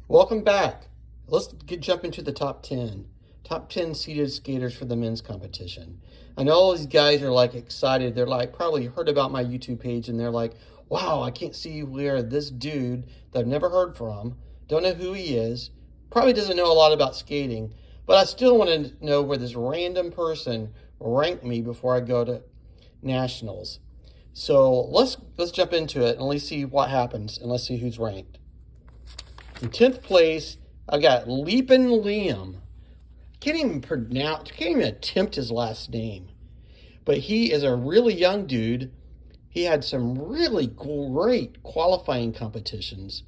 Welcome back. Jump into the top 10. Top 10 seated skaters for the men's competition. I know all these guys are like excited. They're like probably heard about my YouTube page and they're like, wow, I can't see where this dude that I've never heard from, don't know who he is, probably doesn't know a lot about skating, but I still want to know where this random person ranked me before I go to nationals. So let's jump into it and let's see what happens and let's see who's ranked. In 10th place, I got Leapin' Liam. Can't even attempt his last name. But he is a really young dude. He had some really great qualifying competitions.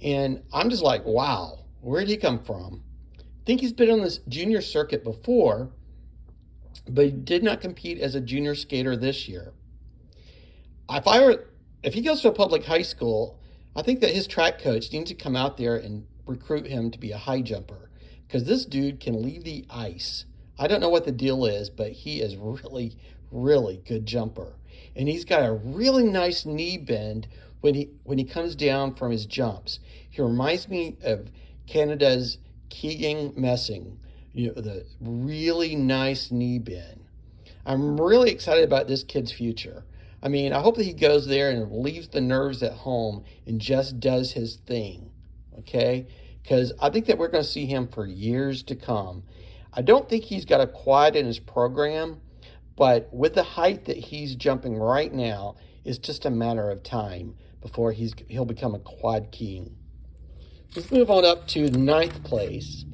And I'm just like, wow, where did he come from? I think he's been on this junior circuit before, but he did not compete as a junior skater this year. If he goes to a public high school, I think that his track coach needs to come out there and recruit him to be a high jumper because this dude can leave the ice. I don't know what the deal is, but he is really, really good jumper. And he's got a really nice knee bend when he comes down from his jumps. He reminds me of Canada's Keegan Messing, the really nice knee bend. I'm really excited about this kid's future. I mean, I hope that he goes there and leaves the nerves at home and just does his thing, okay? Because I think that we're going to see him for years to come. I don't think he's got a quad in his program, but with the height that he's jumping right now, it's just a matter of time before he'll become a quad king. Let's move on up to 9th place.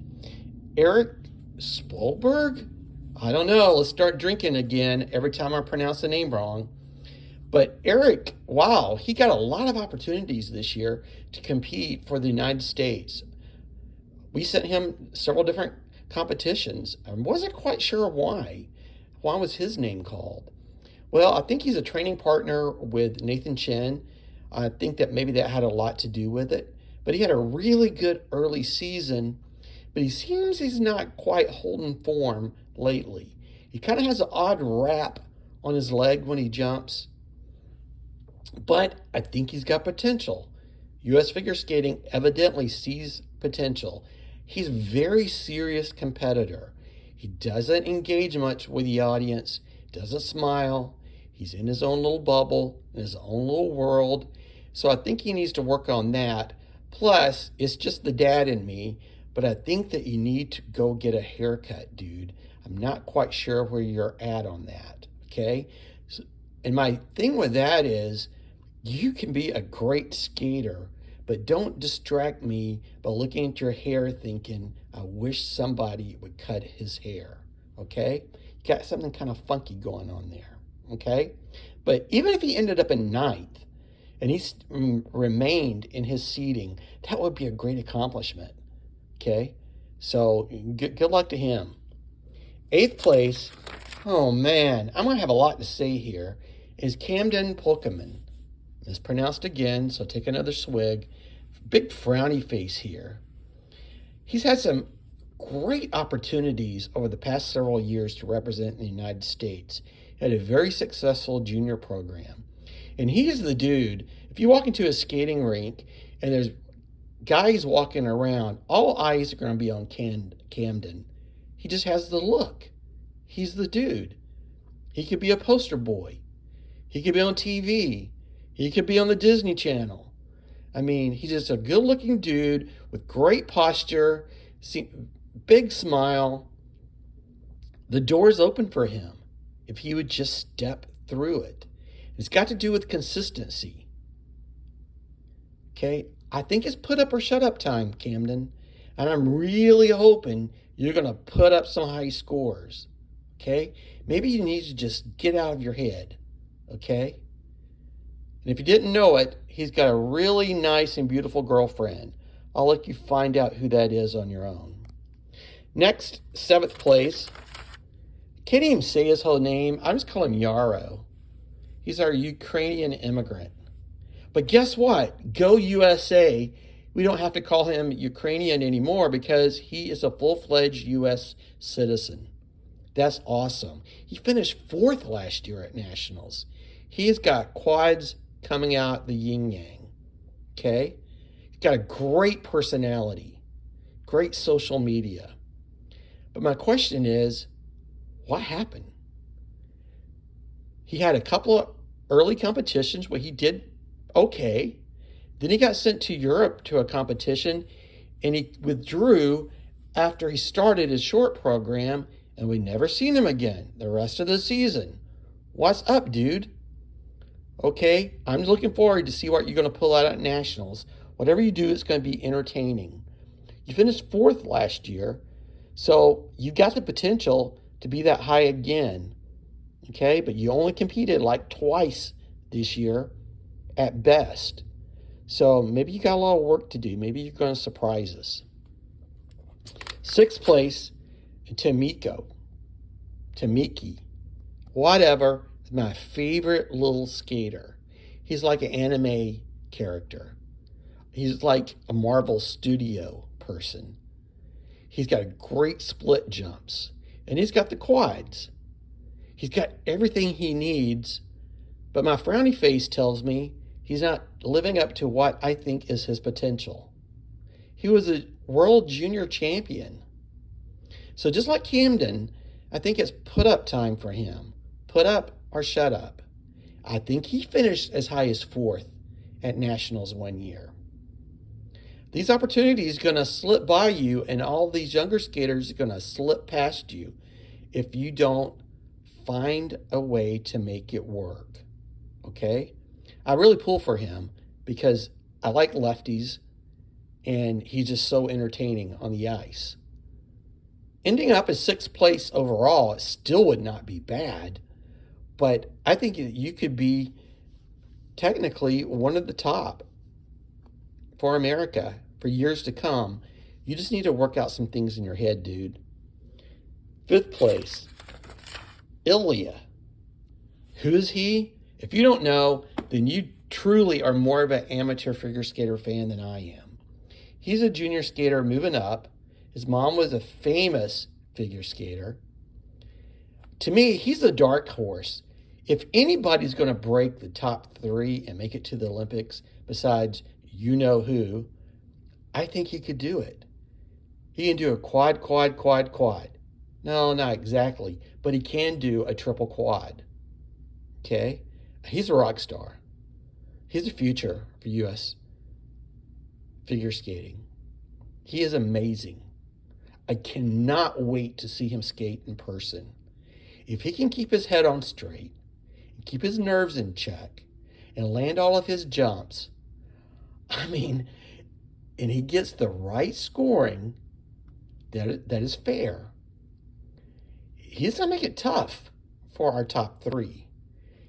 Eric Spolberg? I don't know. Let's start drinking again every time I pronounce the name wrong. But Eric, wow, he got a lot of opportunities this year to compete for the United States. We sent him several different competitions. I wasn't quite sure why. Why was his name called? Well, I think he's a training partner with Nathan Chen. I think that maybe that had a lot to do with it. But he had a really good early season, but he seems he's not quite holding form lately. He kind of has an odd wrap on his leg when he jumps. But I think he's got potential. U.S. Figure Skating evidently sees potential. He's a very serious competitor. He doesn't engage much with the audience, doesn't smile. He's in his own little bubble, in his own little world. So I think he needs to work on that. Plus, it's just the dad in me, but I think that you need to go get a haircut, dude. I'm not quite sure where you're at on that, okay? And my thing with that is, you can be a great skater, but don't distract me by looking at your hair thinking, I wish somebody would cut his hair, okay? You got something kind of funky going on there, okay? But even if he ended up in 9th and he remained in his seating, that would be a great accomplishment, okay? So good luck to him. 8th place, oh man, I'm going to have a lot to say here, is Camden Polkaman. Mispronounced again, so take another swig. Big frowny face here. He's had some great opportunities over the past several years to represent the United States. He had a very successful junior program. And he is the dude, if you walk into a skating rink and there's guys walking around, all eyes are going to be on Camden. He just has the look. He's the dude. He could be a poster boy. He could be on TV. He could be on the Disney Channel. I mean, he's just a good-looking dude with great posture, big smile. The door's open for him if he would just step through it. It's got to do with consistency. Okay? I think it's put up or shut up time, Camden. And I'm really hoping you're going to put up some high scores. Okay? Maybe you need to just get out of your head. Okay? And if you didn't know it, he's got a really nice and beautiful girlfriend. I'll let you find out who that is on your own. Next, 7th place. Can't even say his whole name. I just call him Yaro. He's our Ukrainian immigrant. But guess what? Go USA. We don't have to call him Ukrainian anymore because he is a full-fledged U.S. citizen. That's awesome. He finished 4th last year at Nationals. He's got quads coming out the yin yang. Okay? got a great personality, great social media. But my question is, what happened? He had a couple of early competitions where he did okay. Then he got sent to Europe to a competition and he withdrew after he started his short program, and we never seen him again the rest of the season. What's up, dude? Okay, I'm looking forward to see what you're going to pull out at Nationals. Whatever you do, it's going to be entertaining. You finished 4th last year, so you got the potential to be that high again. Okay, but you only competed like twice this year at best. So maybe you got a lot of work to do. Maybe you're going to surprise us. 6th place, Tamiki, whatever, is my favorite little skater. He's like an anime character. He's like a Marvel Studio person. He's got great split jumps, and he's got the quads. He's got everything he needs, but my frowny face tells me he's not living up to what I think is his potential. He was a world junior champion. So just like Camden, I think it's put up time for him. Put up or shut up. I think he finished as high as 4th at Nationals one year. These opportunities are going to slip by you, and all these younger skaters are going to slip past you if you don't find a way to make it work. Okay? I really pull for him because I like lefties, and he's just so entertaining on the ice. Ending up at 6th place overall, it still would not be bad, but I think you could be technically one of the top for America for years to come. You just need to work out some things in your head, dude. 5th place, Ilya. Who is he? If you don't know, then you truly are more of an amateur figure skater fan than I am. He's a junior skater moving up. His mom was a famous figure skater. To me, he's a dark horse. If anybody's going to break the top 3 and make it to the Olympics, besides you know who, I think he could do it. He can do a quad. No, not exactly, but he can do a triple quad. Okay? He's a rock star. He's the future for U.S. figure skating. He is amazing. I cannot wait to see him skate in person. If he can keep his head on straight, and keep his nerves in check, and land all of his jumps, and he gets the right scoring that is fair, he's going to make it tough for our top 3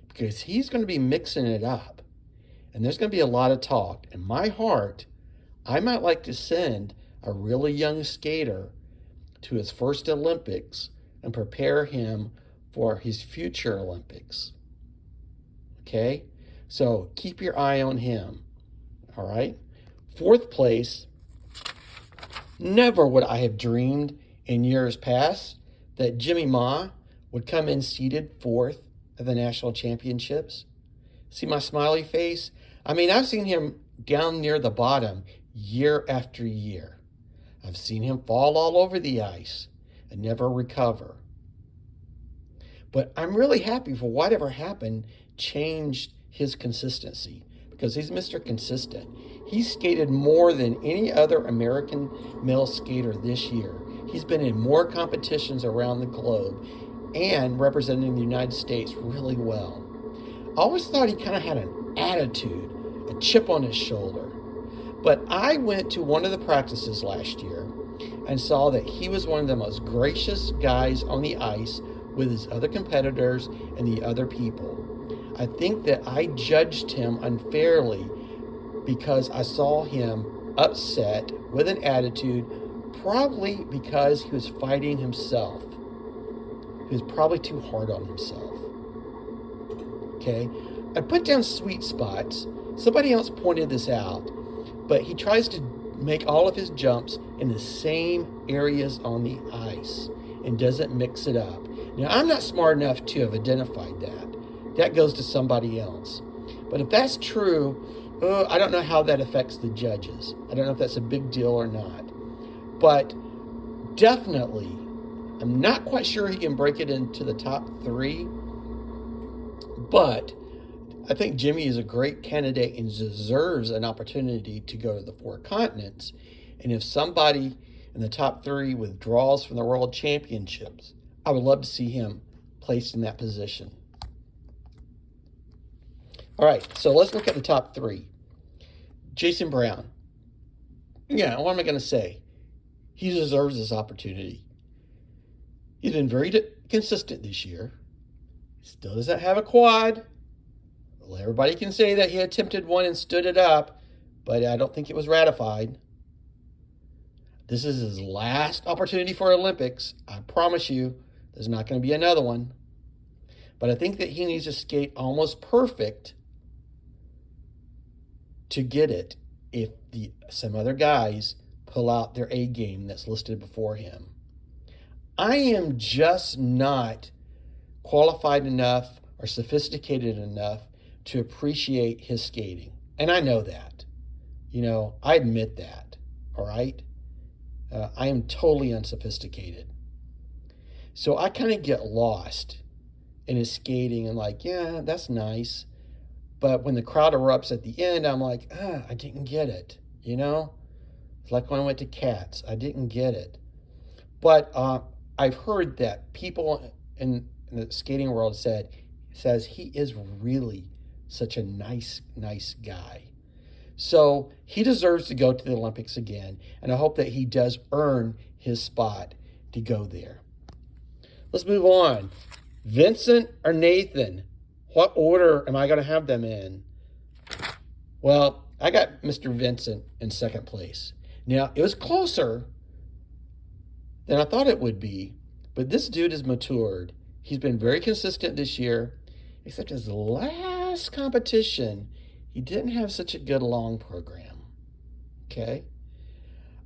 because he's going to be mixing it up. And there's going to be a lot of talk. In my heart, I might like to send a really young skater to his first Olympics and prepare him for his future Olympics. Okay? So keep your eye on him. All right? 4th place, never would I have dreamed in years past that Jimmy Ma would come in seated 4th at the national championships. See my smiley face? I've seen him down near the bottom year after year. I've seen him fall all over the ice and never recover. But I'm really happy for whatever happened changed his consistency because he's Mr. Consistent. He skated more than any other American male skater this year. He's been in more competitions around the globe and representing the United States really well. I always thought he kind of had an attitude, a chip on his shoulder. But I went to one of the practices last year and saw that he was one of the most gracious guys on the ice with his other competitors and the other people. I think that I judged him unfairly because I saw him upset with an attitude, probably because he was fighting himself. He was probably too hard on himself. Okay? I put down sweet spots. Somebody else pointed this out, but he tries to make all of his jumps in the same areas on the ice and doesn't mix it up. Now, I'm not smart enough to have identified that. That goes to somebody else. But if that's true, I don't know how that affects the judges. I don't know if that's a big deal or not. But definitely, I'm not quite sure he can break it into the top 3. But I think Jimmy is a great candidate and deserves an opportunity to go to the 4 continents. And if somebody in the top 3 withdraws from the World Championships, I would love to see him placed in that position. All right, so let's look at the top 3. Jason Brown. Yeah, what am I going to say? He deserves this opportunity. He's been very consistent this year. He still doesn't have a quad. Well, everybody can say that he attempted one and stood it up, but I don't think it was ratified. This is his last opportunity for Olympics. I promise you, there's not going to be another one. But I think that he needs to skate almost perfect to get it if some other guys pull out their A game that's listed before him. I am just not qualified enough or sophisticated enough to appreciate his skating. And I know that. I admit that. All right? I am totally unsophisticated. So I kind of get lost in his skating and yeah, that's nice. But when the crowd erupts at the end, I'm like, I didn't get it. It's like when I went to Cats. I didn't get it. But I've heard that people in the skating world says he is really such a nice guy. So he deserves to go to the Olympics again, and I hope that he does earn his spot to go there. Let's move on. Vincent or Nathan? What order am I going to have them in? Well, I got Mr. Vincent in second place. Now, it was closer than I thought it would be, but this dude has matured. He's been very consistent this year, except his last competition, he didn't have such a good long program. Okay?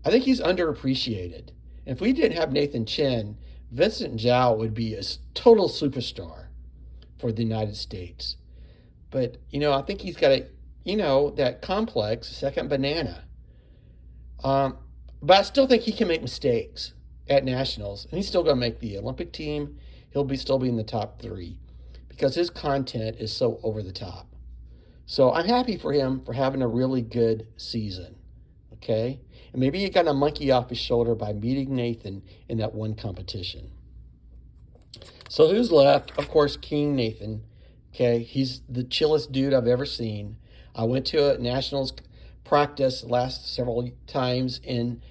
I think he's underappreciated. And if we didn't have Nathan Chen, Vincent Zhao would be a total superstar for the United States. But, I think he's got that complex second banana. But I still think he can make mistakes at nationals, and he's still going to make the Olympic team. He'll still be in the top 3 because his content is so over the top. So I'm happy for him for having a really good season, okay? And maybe he got a monkey off his shoulder by meeting Nathan in that one competition. So who's left? Of course, King Nathan, okay? He's the chillest dude I've ever seen. I went to a nationals practice last several times, and,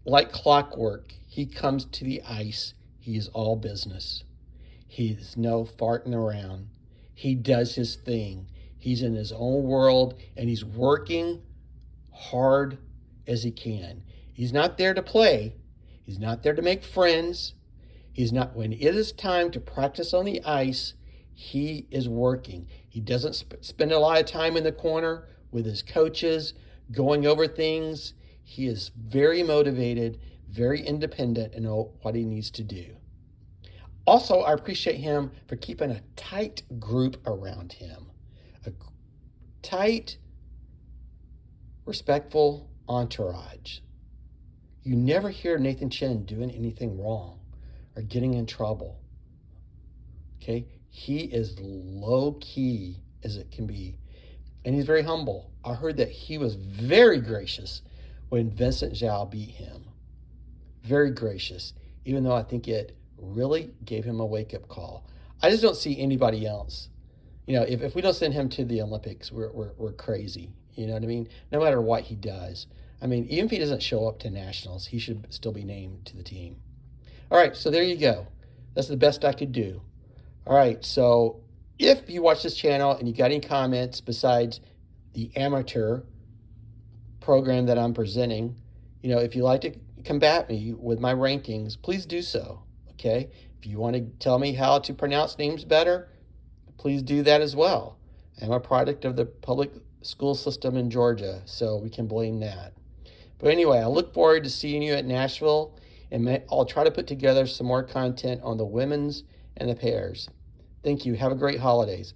like clockwork, he comes to the ice. He is all business. He's no farting around. He does his thing. He's in his own world, and he's working hard as he can. He's not there to play. He's not there to make friends. When it is time to practice on the ice, he is working. He doesn't spend a lot of time in the corner with his coaches, going over things. He is very motivated, very independent, and know what he needs to do. Also, I appreciate him for keeping a tight group around him. A tight, respectful entourage. You never hear Nathan Chen doing anything wrong or getting in trouble. Okay? He is low-key as it can be. And he's very humble. I heard that he was very gracious when Vincent Zhao beat him. Very gracious, even though I think it really gave him a wake-up call. I just don't see anybody else. If we don't send him to the Olympics, we're crazy. You know what I mean? No matter what he does. I mean, even if he doesn't show up to nationals, he should still be named to the team. All right, so there you go. That's the best I could do. All right, so if you watch this channel and you got any comments besides the amateur program that I'm presenting, if you like to combat me with my rankings, please do so, okay? If you want to tell me how to pronounce names better, please do that as well. I'm a product of the public school system in Georgia, so we can blame that. But anyway, I look forward to seeing you at Nashville, and I'll try to put together some more content on the women's and the pairs. Thank you. Have a great holidays.